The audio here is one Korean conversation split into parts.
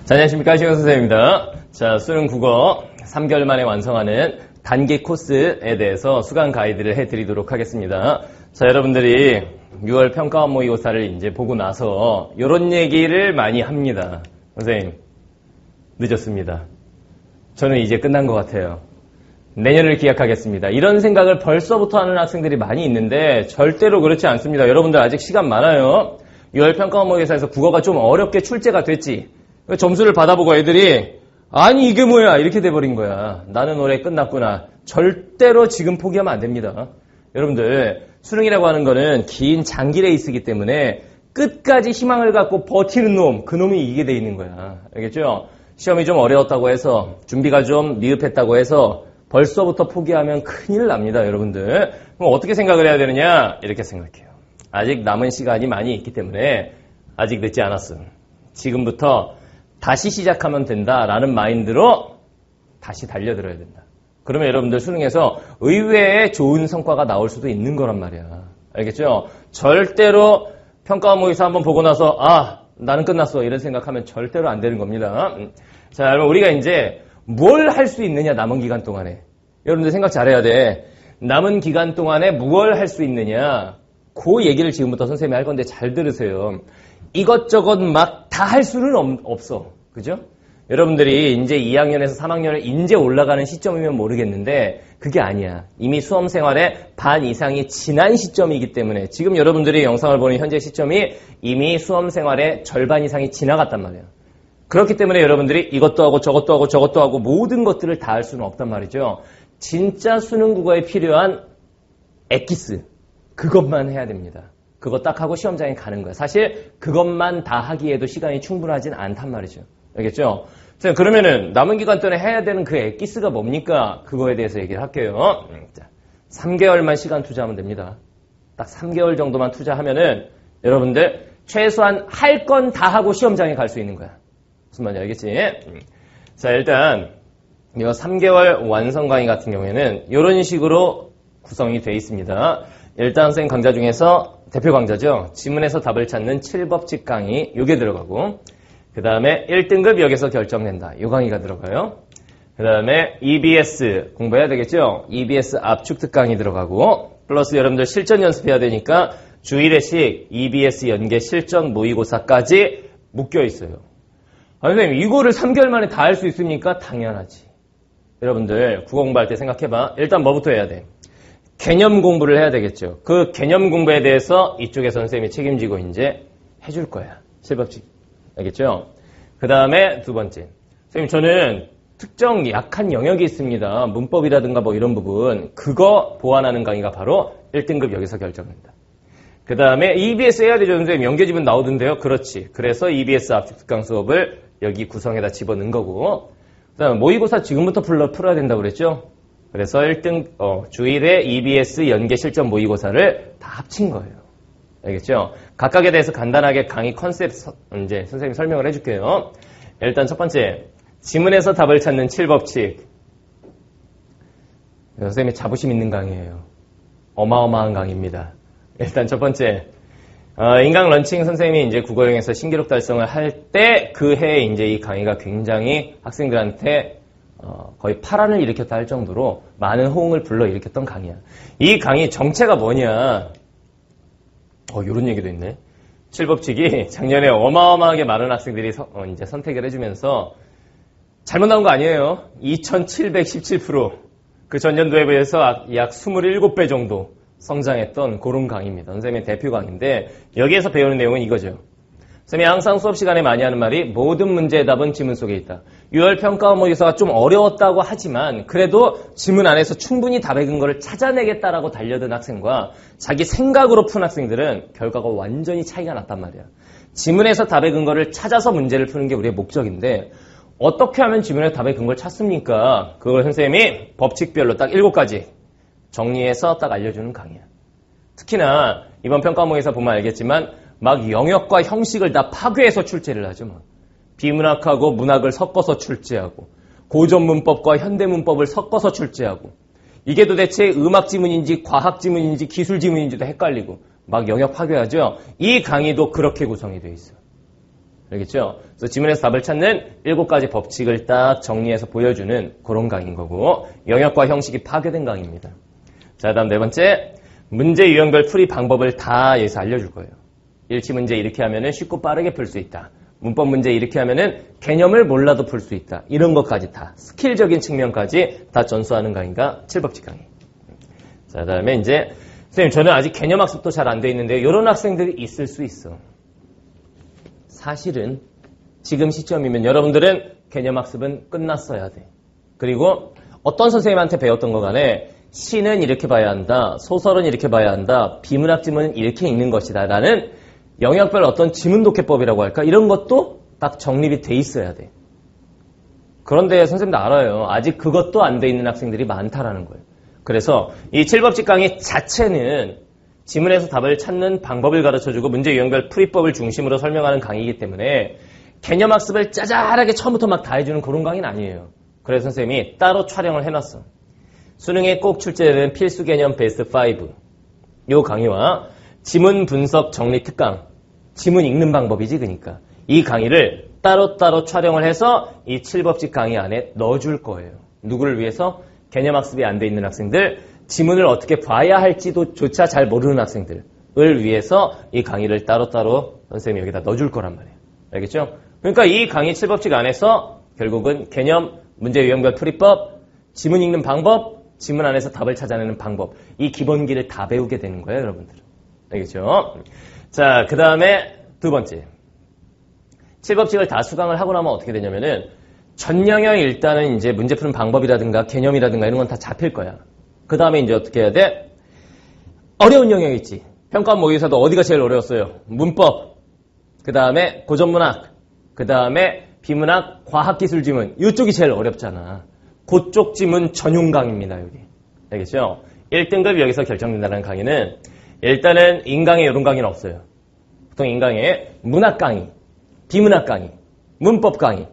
자, 안녕하십니까. 시경 선생님입니다. 자, 수능 국어 3개월 만에 완성하는 단기 코스에 대해서 수강 가이드를 해드리도록 하겠습니다. 자, 여러분들이 6월 평가원 모의고사를 이제 보고 나서 이런 얘기를 많이 합니다. 선생님, 늦었습니다. 저는 이제 끝난 것 같아요. 내년을 기약하겠습니다. 이런 생각을 벌써부터 하는 학생들이 많이 있는데 절대로 그렇지 않습니다. 여러분들 아직 시간 많아요. 6월 평가원 모의고사에서 국어가 좀 어렵게 출제가 됐지. 점수를 받아보고 애들이 아니 이게 뭐야 이렇게 돼버린 거야. 나는 올해 끝났구나. 절대로 지금 포기하면 안 됩니다. 여러분들 수능이라고 하는 거는 긴 장기 레이스이기 때문에 끝까지 희망을 갖고 버티는 놈, 그 놈이 이기게 돼 있는 거야. 알겠죠? 시험이 좀 어려웠다고 해서 준비가 좀 미흡했다고 해서 벌써부터 포기하면 큰일 납니다. 여러분들. 그럼 어떻게 생각을 해야 되느냐? 이렇게 생각해요. 아직 남은 시간이 많이 있기 때문에 아직 늦지 않았음. 지금부터 다시 시작하면 된다라는 마인드로 다시 달려들어야 된다. 그러면 여러분들 수능에서 의외의 좋은 성과가 나올 수도 있는 거란 말이야. 알겠죠? 절대로 평가원 모의고사 한번 보고 나서 나는 끝났어 이런 생각하면 절대로 안 되는 겁니다. 자, 여러분 우리가 이제 뭘 할 수 있느냐 남은 기간 동안에. 여러분들 생각 잘해야 돼. 남은 기간 동안에 뭘 할 수 있느냐. 그 얘기를 지금부터 선생님이 할 건데 잘 들으세요. 이것저것 막 다 할 수는 없어. 그죠? 여러분들이 이제 2학년에서 3학년을 이제 올라가는 시점이면 모르겠는데 그게 아니야. 이미 수험 생활의 반 이상이 지난 시점이기 때문에 지금 여러분들이 영상을 보는 현재 시점이 이미 수험 생활의 절반 이상이 지나갔단 말이에요. 그렇기 때문에 여러분들이 이것도 하고 저것도 하고 저것도 하고 모든 것들을 다 할 수는 없단 말이죠. 진짜 수능 국어에 필요한 엑기스 그것만 해야 됩니다. 그거 딱 하고 시험장에 가는 거야. 사실 그것만 다 하기에도 시간이 충분하진 않단 말이죠. 알겠죠? 자, 그러면은 남은 기간 동안에 해야 되는 그 엑기스가 뭡니까? 그거에 대해서 얘기를 할게요. 자, 3개월만 시간 투자하면 됩니다. 딱 3개월 정도만 투자하면은 여러분들 최소한 할 건 다 하고 시험장에 갈 수 있는 거야. 무슨 말인지 알겠지? 자, 일단 이 3개월 완성 강의 같은 경우에는 이런 식으로 구성이 되어 있습니다. 일단 선생님 강좌 중에서 대표 강좌죠. 지문에서 답을 찾는 7법칙 강의 요게 들어가고 그 다음에 1등급 여기서 결정된다. 요 강의가 들어가요. 그 다음에 EBS 공부해야 되겠죠? EBS 압축 특강이 들어가고 플러스 여러분들 실전 연습해야 되니까 주 1회씩 EBS 연계 실전 모의고사까지 묶여 있어요. 선생님 이거를 3개월 만에 다 할 수 있습니까? 당연하지. 여러분들 국어 공부할 때 생각해봐. 일단 뭐부터 해야 돼? 개념 공부를 해야 되겠죠. 그 개념 공부에 대해서 이쪽에 선생님이 책임지고 이제 해줄 거야. 7법칙. 알겠죠? 그 다음에 두 번째. 선생님 저는 특정 약한 영역이 있습니다. 문법이라든가 뭐 이런 부분. 그거 보완하는 강의가 바로 1등급 여기서 결정된다. 그 다음에 EBS 해야 되죠. 선생님 연계지문 나오던데요. 그렇지. 그래서 EBS 압축 특강 수업을 여기 구성에다 집어넣은 거고. 그 다음에 모의고사 지금부터 풀어야 된다고 그랬죠? 그래서 1등, 주 1회 EBS 연계 실전 모의고사를 다 합친 거예요. 알겠죠? 각각에 대해서 간단하게 강의 컨셉 이제 선생님이 설명을 해줄게요. 일단 첫 번째, 지문에서 답을 찾는 7법칙. 선생님이 자부심 있는 강의예요. 어마어마한 강의입니다. 일단 첫 번째, 인강 런칭 선생님이 이제 국어형에서 신기록 달성을 할 때 그 해에 이제 이 강의가 굉장히 학생들한테 거의 파란을 일으켰다 할 정도로 많은 호응을 불러일으켰던 강의야. 이 강의 정체가 뭐냐? 이런 얘기도 있네. 7법칙이 작년에 어마어마하게 많은 학생들이 이제 선택을 해주면서 잘못 나온 거 아니에요. 2717%. 그 전년도에 비해서 약 27배 정도 성장했던 그런 강의입니다. 선생님의 대표 강의인데 여기에서 배우는 내용은 이거죠. 선생님이 항상 수업 시간에 많이 하는 말이 모든 문제의 답은 지문 속에 있다. 6월 평가원 모의고사가 좀 어려웠다고 하지만 그래도 지문 안에서 충분히 답의 근거를 찾아내겠다라고 달려든 학생과 자기 생각으로 푼 학생들은 결과가 완전히 차이가 났단 말이야. 지문에서 답의 근거를 찾아서 문제를 푸는 게 우리의 목적인데 어떻게 하면 지문에서 답의 근거를 찾습니까? 그걸 선생님이 법칙별로 딱 7가지 정리해서 딱 알려주는 강의야. 특히나 이번 평가원 모의고사 보면 알겠지만 막 영역과 형식을 다 파괴해서 출제를 하죠. 막. 비문학하고 문학을 섞어서 출제하고 고전문법과 현대문법을 섞어서 출제하고 이게 도대체 음악 지문인지 과학 지문인지 기술 지문인지도 헷갈리고 막 영역 파괴하죠. 이 강의도 그렇게 구성이 되어 있어요. 알겠죠? 그래서 지문에서 답을 찾는 7가지 법칙을 딱 정리해서 보여주는 그런 강의인 거고, 영역과 형식이 파괴된 강의입니다. 자, 다음 네 번째, 문제 유형별 풀이 방법을 다 여기서 알려줄 거예요. 일치 문제 이렇게 하면은 쉽고 빠르게 풀 수 있다. 문법 문제 이렇게 하면은 개념을 몰라도 풀 수 있다. 이런 것까지 다, 스킬적인 측면까지 다 전수하는 강의가 7법칙 강의. 자, 다음에 이제, 선생님, 저는 아직 개념 학습도 잘 안 돼 있는데, 이런 학생들이 있을 수 있어. 사실은 지금 시점이면 여러분들은 개념 학습은 끝났어야 돼. 그리고 어떤 선생님한테 배웠던 거 간에 시는 이렇게 봐야 한다, 소설은 이렇게 봐야 한다, 비문학 지문은 이렇게 읽는 것이다 라는 영역별 어떤 지문 독해법이라고 할까? 이런 것도 딱 정립이 돼 있어야 돼. 그런데 선생님도 알아요. 아직 그것도 안 돼 있는 학생들이 많다라는 거예요. 그래서 이 7법칙 강의 자체는 지문에서 답을 찾는 방법을 가르쳐주고 문제 유형별 풀이법을 중심으로 설명하는 강의이기 때문에 개념 학습을 짜잘하게 처음부터 막 다 해주는 그런 강의는 아니에요. 그래서 선생님이 따로 촬영을 해놨어. 수능에 꼭 출제되는 필수 개념 베스트 5. 요 강의와 지문 분석 정리 특강. 지문 읽는 방법이지 그러니까. 이 강의를 따로따로 촬영을 해서 이 7법칙 강의 안에 넣어줄 거예요. 누구를 위해서? 개념 학습이 안 돼 있는 학생들, 지문을 어떻게 봐야 할지도조차 잘 모르는 학생들을 위해서 이 강의를 따로따로 선생님이 여기다 넣어줄 거란 말이에요. 알겠죠? 그러니까 이 강의 7법칙 안에서 결국은 개념, 문제 유형별 풀이법, 지문 읽는 방법, 지문 안에서 답을 찾아내는 방법, 이 기본기를 다 배우게 되는 거예요, 여러분들. 알겠죠? 자, 그 다음에 두 번째. 7법칙을 다 수강을 하고 나면 어떻게 되냐면은 전 영역 일단은 이제 문제 푸는 방법이라든가 개념이라든가 이런 건 다 잡힐 거야. 그 다음에 이제 어떻게 해야 돼? 어려운 영역 있지. 평가 모의고사도 어디가 제일 어려웠어요? 문법. 그 다음에 고전문학. 그 다음에 비문학, 과학기술 지문. 이쪽이 제일 어렵잖아. 그쪽 지문 전용 강의입니다, 여기. 알겠죠? 1등급 여기서 결정된다는 강의는 일단은 인강에 이런 강의는 없어요. 보통 인강에 문학 강의, 비문학 강의, 문법 강의.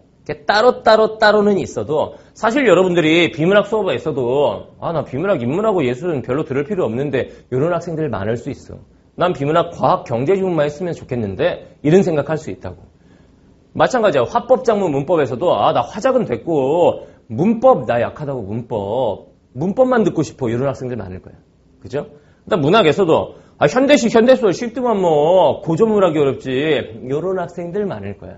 따로는 있어도 사실 여러분들이 비문학 수업에 있어도 나 비문학 인문하고 예술은 별로 들을 필요 없는데 이런 학생들 많을 수 있어. 난 비문학 과학 경제 지문만 했으면 좋겠는데 이런 생각할 수 있다고. 마찬가지야. 화법 작문 문법에서도 나 화작은 됐고 문법 나 약하다고 문법만 듣고 싶어 이런 학생들 많을 거야. 그죠? 일단 문학에서도 현대식 현대소설 쉽더만 뭐 고전문학이 어렵지 이런 학생들 많을 거야.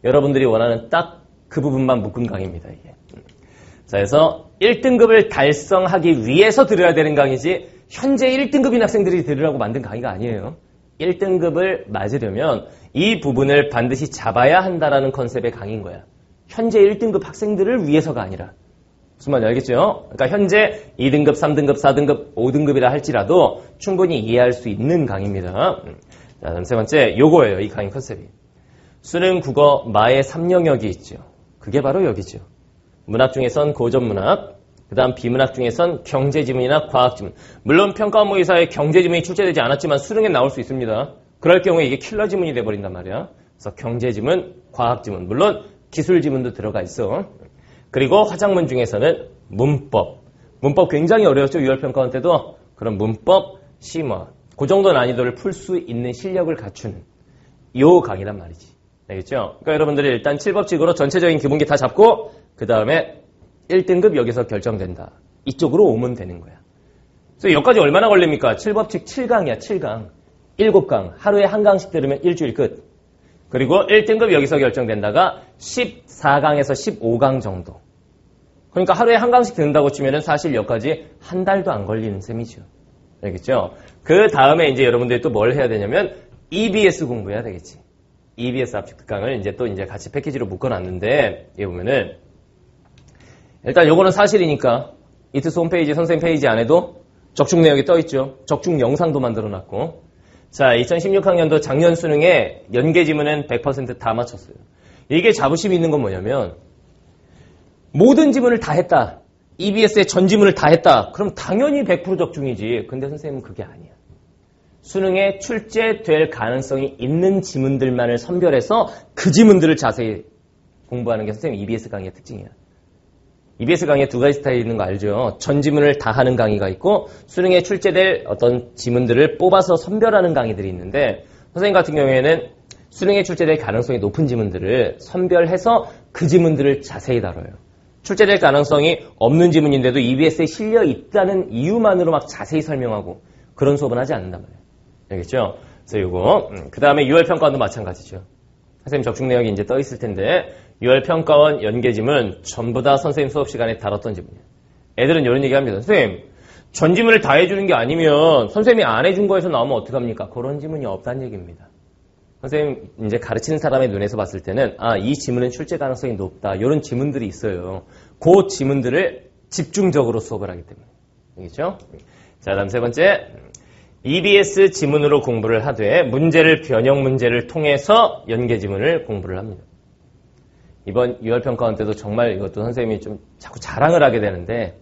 여러분들이 원하는 딱 그 부분만 묶은 강의입니다, 이게. 자, 그래서 1등급을 달성하기 위해서 들어야 되는 강의지, 현재 1등급인 학생들이 들으라고 만든 강의가 아니에요. 1등급을 맞으려면 이 부분을 반드시 잡아야 한다라는 컨셉의 강의인 거야. 현재 1등급 학생들을 위해서가 아니라. 무슨 말인지 알겠죠? 그러니까 현재 2등급, 3등급, 4등급, 5등급이라 할지라도 충분히 이해할 수 있는 강의입니다. 자, 다음 세 번째, 요거예요, 이 강의 컨셉이. 수능, 국어, 마의 3영역이 있죠. 그게 바로 여기죠. 문학 중에선 고전문학, 그 다음 비문학 중에선 경제지문이나 과학지문. 물론 평가원모의사에 경제지문이 출제되지 않았지만 수능에 나올 수 있습니다. 그럴 경우에 이게 킬러지문이 돼버린단 말이야. 그래서 경제지문, 과학지문, 물론 기술지문도 들어가 있어. 그리고 화작문 중에서는 문법. 문법 굉장히 어려웠죠. 6월 평가원 때도. 그런 문법, 심화. 그 정도 난이도를 풀 수 있는 실력을 갖춘 요 강의란 말이지. 알겠죠? 그러니까 여러분들이 일단 7법칙으로 전체적인 기본기 다 잡고 그 다음에 1등급 여기서 결정된다. 이쪽으로 오면 되는 거야. 그래서 여기까지 얼마나 걸립니까? 7법칙 7강이야. 7강. 7강. 하루에 한 강씩 들으면 일주일 끝. 그리고 1등급 여기서 결정된다가 14강에서 15강 정도. 그러니까 하루에 한 강씩 듣는다고 치면은 사실 여기까지 한 달도 안 걸리는 셈이죠. 알겠죠? 그 다음에 이제 여러분들이 또 뭘 해야 되냐면 EBS 공부해야 되겠지. EBS 압축 특강을 이제 또 이제 같이 패키지로 묶어놨는데, 여기 보면은, 일단 요거는 사실이니까, 이트스 홈페이지 선생님 페이지 안에도 적중 내역이 떠있죠. 적중 영상도 만들어놨고. 자, 2016학년도 작년 수능에 연계 지문은 100% 다 맞췄어요. 이게 자부심이 있는 건 뭐냐면, 모든 지문을 다 했다. EBS의 전 지문을 다 했다. 그럼 당연히 100% 적중이지. 근데 선생님은 그게 아니야. 수능에 출제될 가능성이 있는 지문들만을 선별해서 그 지문들을 자세히 공부하는 게 선생님 EBS 강의의 특징이야. EBS 강의에 두 가지 스타일이 있는 거 알죠? 전 지문을 다 하는 강의가 있고 수능에 출제될 어떤 지문들을 뽑아서 선별하는 강의들이 있는데 선생님 같은 경우에는 수능에 출제될 가능성이 높은 지문들을 선별해서 그 지문들을 자세히 다뤄요. 출제될 가능성이 없는 지문인데도 EBS에 실려 있다는 이유만으로 막 자세히 설명하고 그런 수업은 하지 않는단 말이에요. 알겠죠? 그래서 이거 그 다음에 6월 평가원도 마찬가지죠. 선생님 적중 내역이 이제 떠 있을 텐데 6월 평가원 연계지문 전부 다 선생님 수업 시간에 다뤘던 지문이에요. 애들은 이런 얘기 합니다. 선생님 전 지문을 다 해주는 게 아니면 선생님이 안 해준 거에서 나오면 어떡합니까? 그런 지문이 없다는 얘기입니다. 선생님 이제 가르치는 사람의 눈에서 봤을 때는 이 지문은 출제 가능성이 높다. 이런 지문들이 있어요. 그 지문들을 집중적으로 수업을 하기 때문에. 알겠죠? 자, 다음 세 번째. EBS 지문으로 공부를 하되 문제를 변형 문제를 통해서 연계 지문을 공부를 합니다. 이번 6월 평가원 때도 정말 이것도 선생님이 좀 자꾸 자랑을 하게 되는데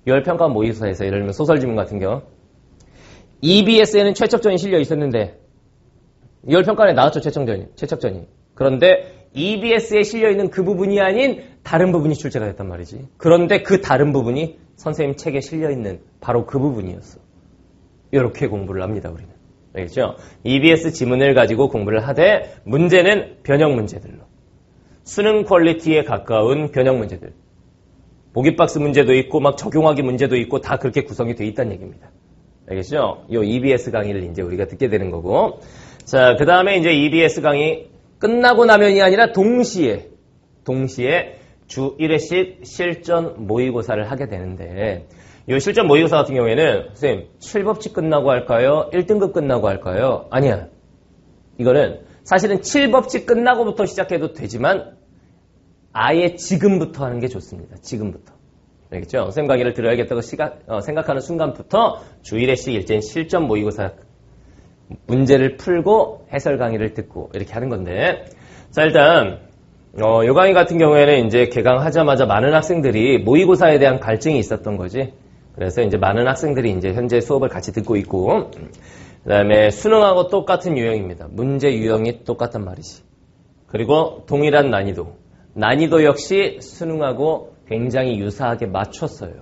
6월 평가원 모의고사에서 예를 들면 소설 지문 같은 경우 EBS에는 최척전이 실려 있었는데 6월 평가원에 나왔죠. 최척전이. 그런데 EBS에 실려 있는 그 부분이 아닌 다른 부분이 출제가 됐단 말이지. 그런데 그 다른 부분이 선생님 책에 실려 있는 바로 그 부분이었어. 이렇게 공부를 합니다, 우리는. 알겠죠? EBS 지문을 가지고 공부를 하되 문제는 변형 문제들로. 수능 퀄리티에 가까운 변형 문제들. 보기박스 문제도 있고 막 적용하기 문제도 있고 다 그렇게 구성이 돼 있다는 얘기입니다. 알겠죠? 이 EBS 강의를 이제 우리가 듣게 되는 거고. 자, 그 다음에 이제 EBS 강의 끝나고 나면이 아니라 동시에 주 1회씩 실전 모의고사를 하게 되는데 이 실전 모의고사 같은 경우에는 선생님 7법칙 끝나고 할까요? 1등급 끝나고 할까요? 아니야. 이거는 사실은 7법칙 끝나고부터 시작해도 되지만 아예 지금부터 하는 게 좋습니다. 지금부터. 알겠죠? 선생님 강의를 들어야겠다고 생각하는 순간부터 주 1회씩 일제히 실전 모의고사 문제를 풀고 해설 강의를 듣고 이렇게 하는 건데 자 일단 요 강의 같은 경우에는 이제 개강하자마자 많은 학생들이 모의고사에 대한 갈증이 있었던 거지. 그래서 이제 많은 학생들이 이제 현재 수업을 같이 듣고 있고 그 다음에 수능하고 똑같은 유형입니다. 문제 유형이 똑같단 말이지. 그리고 동일한 난이도 역시 수능하고 굉장히 유사하게 맞췄어요.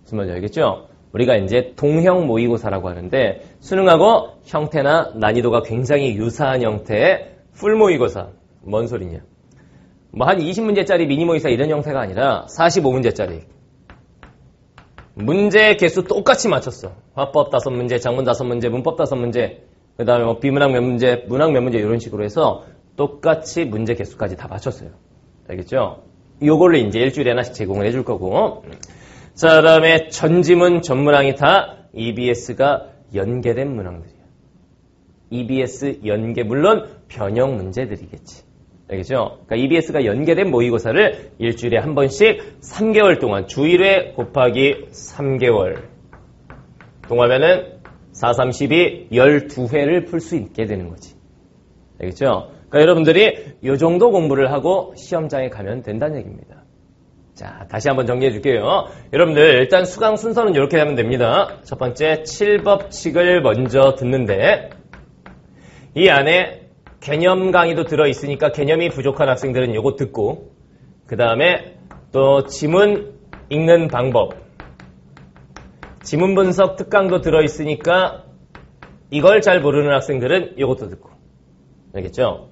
무슨 말인지 알겠죠? 우리가 이제 동형 모의고사라고 하는데 수능하고 형태나 난이도가 굉장히 유사한 형태의 풀 모의고사. 뭔 소리냐? 뭐 한 20문제짜리 미니 모의고사 이런 형태가 아니라 45문제짜리. 문제 개수 똑같이 맞췄어. 화법 5문제, 작문 5문제, 문법 5문제, 그 다음에 뭐 비문학 몇 문제, 문학 몇 문제 이런 식으로 해서 똑같이 문제 개수까지 다 맞췄어요. 알겠죠? 요걸로 이제 일주일에 하나씩 제공을 해줄 거고. 자, 그 다음에 전지문, 전문항이 다 EBS가 연계된 문항들이야. EBS 연계, 물론 변형 문제들이겠지. 알겠죠? 그러니까 EBS가 연계된 모의고사를 일주일에 한 번씩 3개월 동안 주 1회 곱하기 3개월 동하면은 4, 3, 12, 12회를 풀 수 있게 되는 거지. 알겠죠? 그러니까 여러분들이 이 정도 공부를 하고 시험장에 가면 된다는 얘기입니다. 자, 다시 한번 정리해 줄게요. 여러분들 일단 수강 순서는 이렇게 하면 됩니다. 첫 번째 7법칙을 먼저 듣는데 이 안에 개념 강의도 들어있으니까 개념이 부족한 학생들은 요거 듣고 그 다음에 또 지문 읽는 방법 지문 분석 특강도 들어있으니까 이걸 잘 모르는 학생들은 요것도 듣고 알겠죠?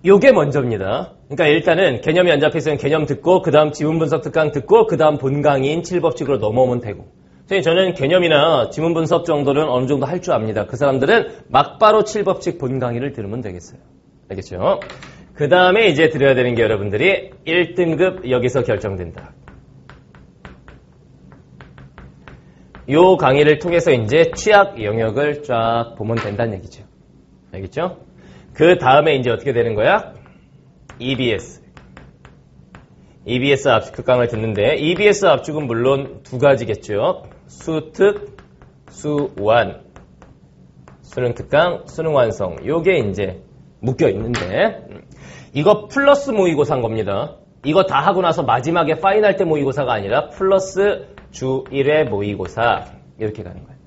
요게 먼저입니다. 그러니까 일단은 개념이 안 잡혀있으면 개념 듣고 그 다음 지문 분석 특강 듣고 그 다음 본 강의인 7법칙으로 넘어오면 되고 선생님 저는 개념이나 지문 분석 정도는 어느 정도 할 줄 압니다. 그 사람들은 막바로 7법칙 본 강의를 들으면 되겠어요. 알겠죠? 그 다음에 이제 들어야 되는 게 여러분들이 1등급 여기서 결정된다. 요 강의를 통해서 이제 취약 영역을 쫙 보면 된다는 얘기죠. 알겠죠? 그 다음에 이제 어떻게 되는 거야? EBS 압축 특강을 듣는데 EBS 압축은 물론 두 가지겠죠. 수특, 수완, 수능 특강, 수능 완성. 요게 이제 묶여 있는데 이거 플러스 모의고사인 겁니다. 이거 다 하고 나서 마지막에 파이널 때 모의고사가 아니라 플러스 주 1회 모의고사 이렇게 가는 거예요.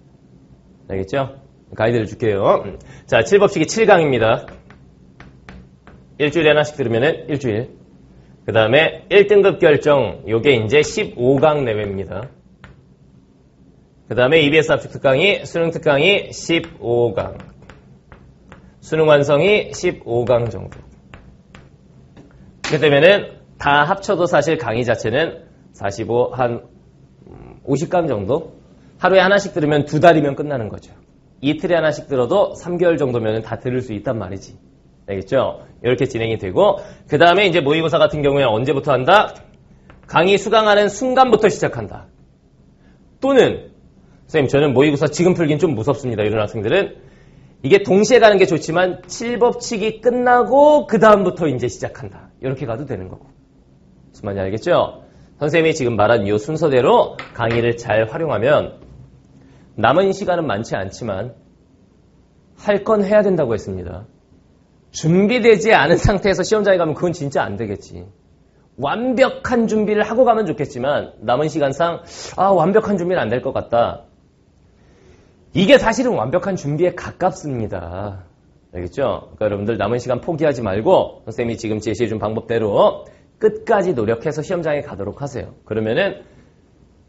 알겠죠? 가이드를 줄게요. 자, 7법칙이 7강입니다. 일주일에 하나씩 들으면은 일주일. 그 다음에 1등급 결정, 요게 이제 15강 내외입니다. 그 다음에 EBS 압축 특강이, 수능 특강이 15강. 수능 완성이 15강 정도. 그렇게 되면은 다 합쳐도 사실 강의 자체는 45, 한 50강 정도? 하루에 하나씩 들으면 2달이면 끝나는 거죠. 이틀에 하나씩 들어도 3개월 정도면 다 들을 수 있단 말이지. 알겠죠? 이렇게 진행이 되고, 그 다음에 이제 모의고사 같은 경우에 언제부터 한다? 강의 수강하는 순간부터 시작한다. 또는, 선생님, 저는 모의고사 지금 풀긴 좀 무섭습니다. 이런 학생들은. 이게 동시에 가는 게 좋지만, 7법칙이 끝나고, 그 다음부터 이제 시작한다. 이렇게 가도 되는 거고. 무슨 말인지 알겠죠? 선생님이 지금 말한 이 순서대로 강의를 잘 활용하면, 남은 시간은 많지 않지만, 할 건 해야 된다고 했습니다. 준비되지 않은 상태에서 시험장에 가면 그건 진짜 안 되겠지. 완벽한 준비를 하고 가면 좋겠지만 남은 시간상 완벽한 준비는 안 될 것 같다. 이게 사실은 완벽한 준비에 가깝습니다. 알겠죠? 그러니까 여러분들 남은 시간 포기하지 말고 선생님이 지금 제시해준 방법대로 끝까지 노력해서 시험장에 가도록 하세요. 그러면은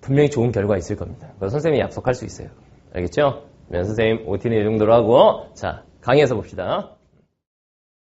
분명히 좋은 결과 있을 겁니다. 그래서 선생님이 약속할 수 있어요. 알겠죠? 그러면 선생님 OT는 이 정도로 하고 자 강의에서 봅시다.